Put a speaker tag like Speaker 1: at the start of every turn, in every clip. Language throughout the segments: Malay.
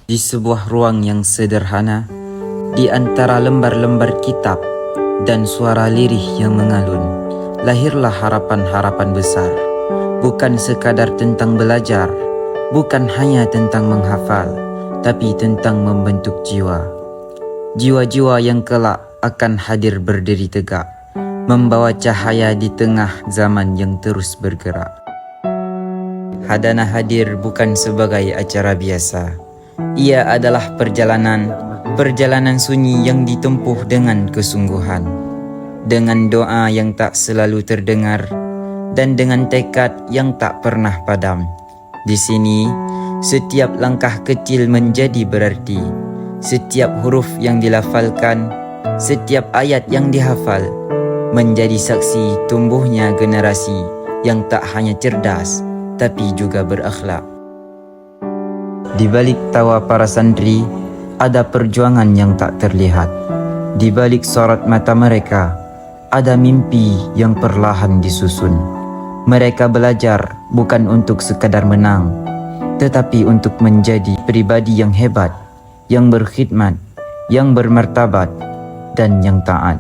Speaker 1: Di sebuah ruang yang sederhana, di antara lembar-lembar kitab dan suara lirih yang mengalun, lahirlah harapan-harapan besar. Bukan sekadar tentang belajar, bukan hanya tentang menghafal, tapi tentang membentuk jiwa. Jiwa-jiwa yang kelak akan hadir berdiri tegak, membawa cahaya di tengah zaman yang terus bergerak. Hadana hadir bukan sebagai acara biasa. Ia adalah perjalanan sunyi yang ditempuh dengan kesungguhan, dengan doa yang tak selalu terdengar, dan dengan tekad yang tak pernah padam. Di sini, setiap langkah kecil menjadi berarti, setiap huruf yang dilafalkan, setiap ayat yang dihafal, menjadi saksi tumbuhnya generasi yang tak hanya cerdas, tapi juga berakhlak. Di balik tawa para santri, ada perjuangan yang tak terlihat. Di balik sorot mata mereka, ada mimpi yang perlahan disusun. Mereka belajar bukan untuk sekadar menang, tetapi untuk menjadi pribadi yang hebat, yang berkhidmat, yang bermartabat, dan yang taat.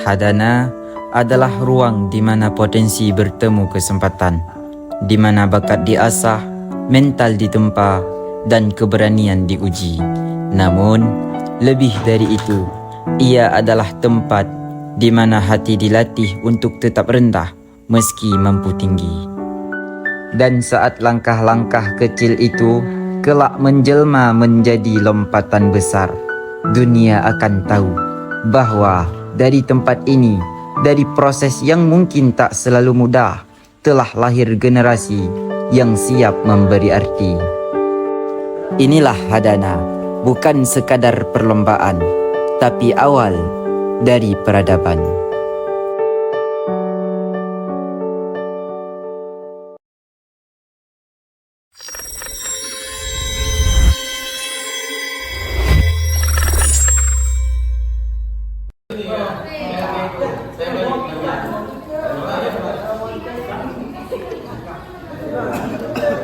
Speaker 1: Hadana adalah ruang di mana potensi bertemu kesempatan, di mana bakat diasah, mental ditempa, dan keberanian diuji. Namun, lebih dari itu, ia adalah tempat di mana hati dilatih untuk tetap rendah meski mampu tinggi. Dan saat langkah-langkah kecil itu kelak menjelma menjadi lompatan besar, dunia akan tahu bahwa dari tempat ini, dari proses yang mungkin tak selalu mudah, telah lahir generasi yang siap memberi arti. Inilah Hadana, bukan sekadar perlombaan, tapi awal dari peradaban.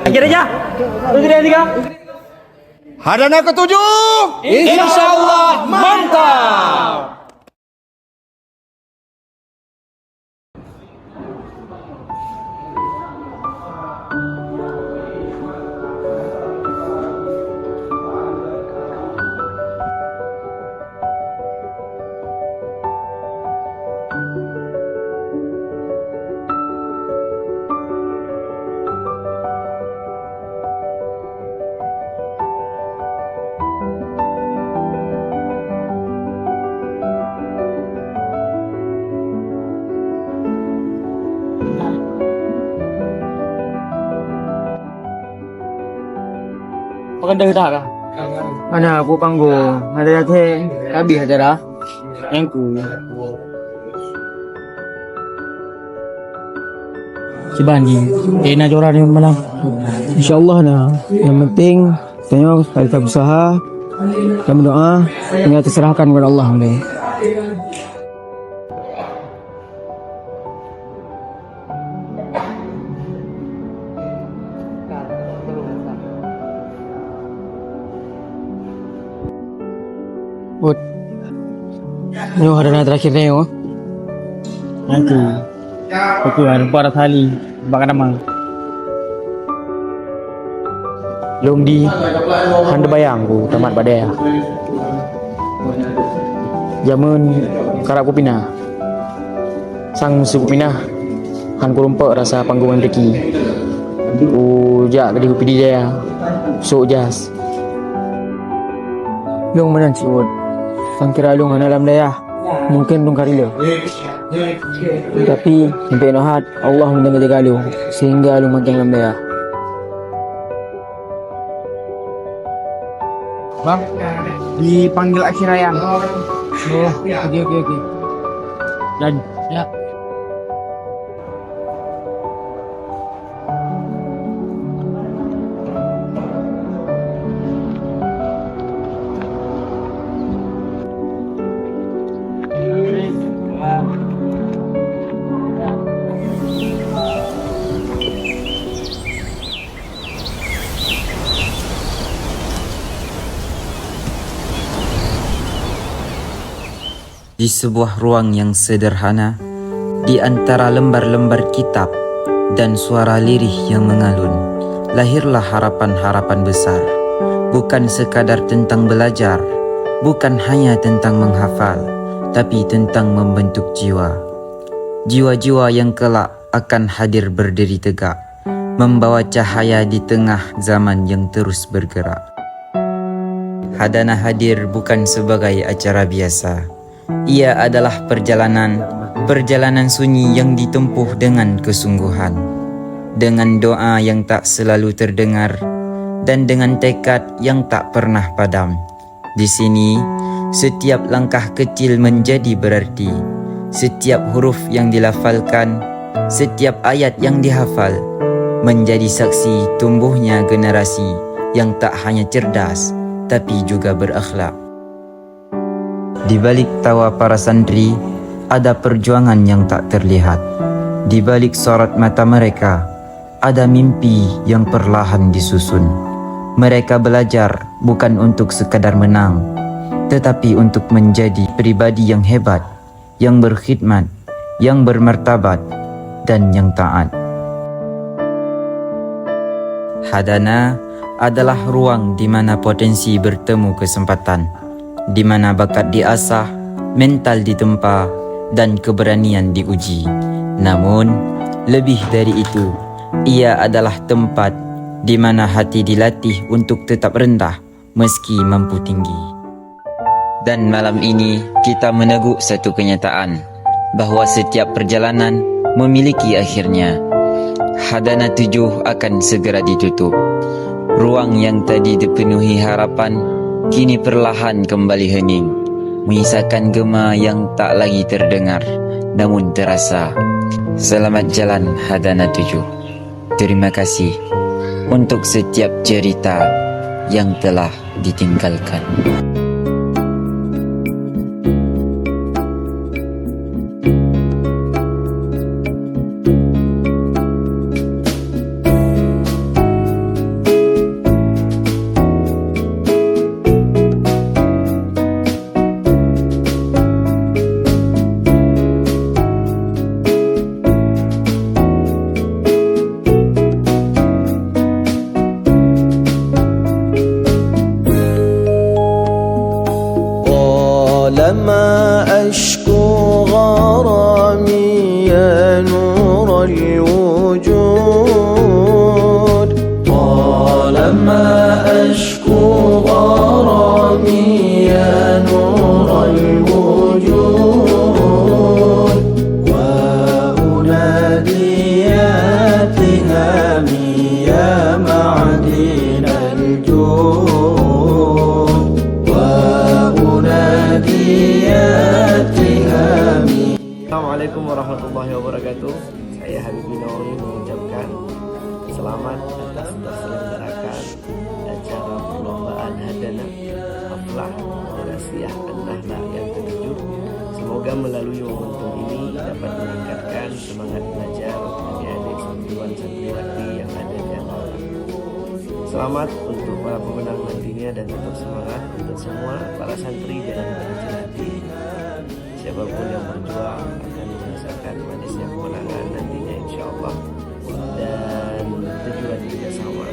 Speaker 2: Akhir aja.
Speaker 3: Hadana ketujuh,
Speaker 2: Insyaallah mantap.
Speaker 4: Paganda kita ka? Ano, pupang ko. Ada dati, kabi hadara. Engku. Si Bandi, na jora ni malam. InsyaAllah na. Yang penting, tanya kita berusaha, kami doa, tinggal terserahkan kepada Allah. Bud, ini Hadana terakhir ni oh. Nanti, aku ada para tali, bakal nama. Long di, handa bayangku tamat badai. Jamun karap ku pinah, sang musuh ku pinah, han ku rumpak rasa panggungan teki. Jak kadi ku pidi jaya, so jas. Long mana si Bud? Sang kira long alam daya, mungkin long karilo. Tapi sampai nahat Allah menjaga long sehingga long mancang alam daya.
Speaker 5: Bang, dipanggil akhir ayam. Oh, oke.
Speaker 4: Dan ya.
Speaker 1: Di sebuah ruang yang sederhana, di antara lembar-lembar kitab dan suara lirih yang mengalun, lahirlah harapan-harapan besar. Bukan sekadar tentang belajar, bukan hanya tentang menghafal, tapi tentang membentuk jiwa. Jiwa-jiwa yang kelak akan hadir berdiri tegak, membawa cahaya di tengah zaman yang terus bergerak. Hadana hadir bukan sebagai acara biasa. Ia adalah perjalanan sunyi yang ditempuh dengan kesungguhan, dengan doa yang tak selalu terdengar, dan dengan tekad yang tak pernah padam. Di sini, setiap langkah kecil menjadi berarti. Setiap huruf yang dilafalkan, setiap ayat yang dihafal, menjadi saksi tumbuhnya generasi yang tak hanya cerdas, tapi juga berakhlak. Di balik tawa para santri, ada perjuangan yang tak terlihat. Di balik sorot mata mereka, ada mimpi yang perlahan disusun. Mereka belajar bukan untuk sekadar menang, tetapi untuk menjadi pribadi yang hebat, yang berkhidmat, yang bermartabat, dan yang taat. Hadana adalah ruang di mana potensi bertemu kesempatan, di mana bakat diasah, mental ditempa, dan keberanian diuji. Namun, lebih dari itu, ia adalah tempat di mana hati dilatih untuk tetap rendah meski mampu tinggi. Dan malam ini kita meneguk satu kenyataan, bahwa setiap perjalanan memiliki akhirnya. Hadana 7 akan segera ditutup. Ruang yang tadi dipenuhi harapan kini perlahan kembali hening, menyisakan gema yang tak lagi terdengar, namun terasa. Selamat jalan Hadana 7. Terima kasih untuk setiap cerita yang telah ditinggalkan.
Speaker 6: لما أشكو غرامي يا نور الوجود طالما أشكو غرامي يا نور الوجود وأنادي يا تهامي يا معدن الجود
Speaker 7: Assalamualaikum warahmatullahi wabarakatuh. Saya Habibie Nawawi mengucapkan selamat atas terselenggarakan acara perlombaan Hadana Aflah Dirasiyah An-Nahla yang ke-7. Semoga melalui momentum ini dapat meningkatkan semangat belajar adik-adik santriwan-santriwati yang ada di antara. Selamat untuk para pemenang nantinya dan tetap semangat untuk semua para santri dalam belajar hati. Siapapun yang berjuang akan merasakan manisnya kemenangan nantinya insyaallah. Dan tujuan kita sama,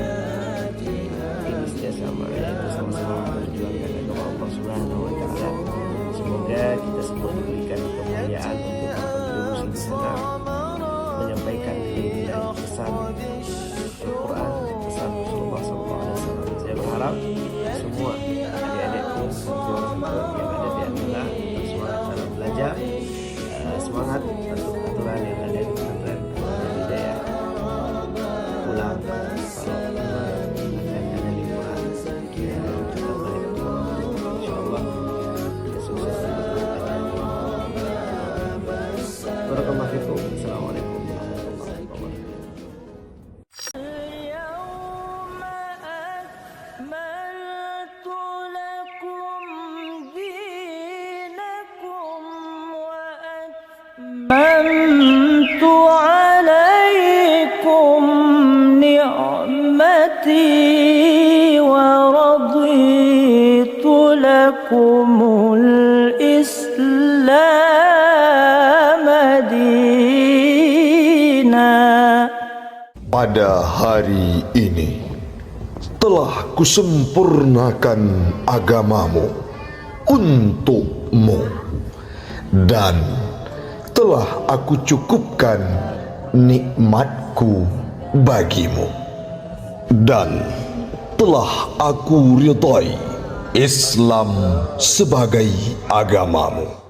Speaker 7: yaitu sama-sama berjuang karena Allah Subhanahu wa Ta'ala. Semoga kita semua diberikan kemuliaan untuk berkontribusi di sana, menyampaikan nilai pesan Al-Quran, pesan Rasulullah SAW. Saya berharap semua adik-adikku santriwan-santriwati yang ada di antara semangat dalam belajar, semangat untuk aturan yang ada di pesantren Hidayah. Pulang kalau akan ada liburan, kita balik insyaallah kita sukses untuk belajar. Barakallahu fikum. Assalamualaikum warahmatullahi wabarakatuh.
Speaker 3: pada hari ini telah kusempurnakan agamamu untukmu, dan telah aku cukupkan nikmatku bagimu, dan telah aku ridhai Islam sebagai agamamu.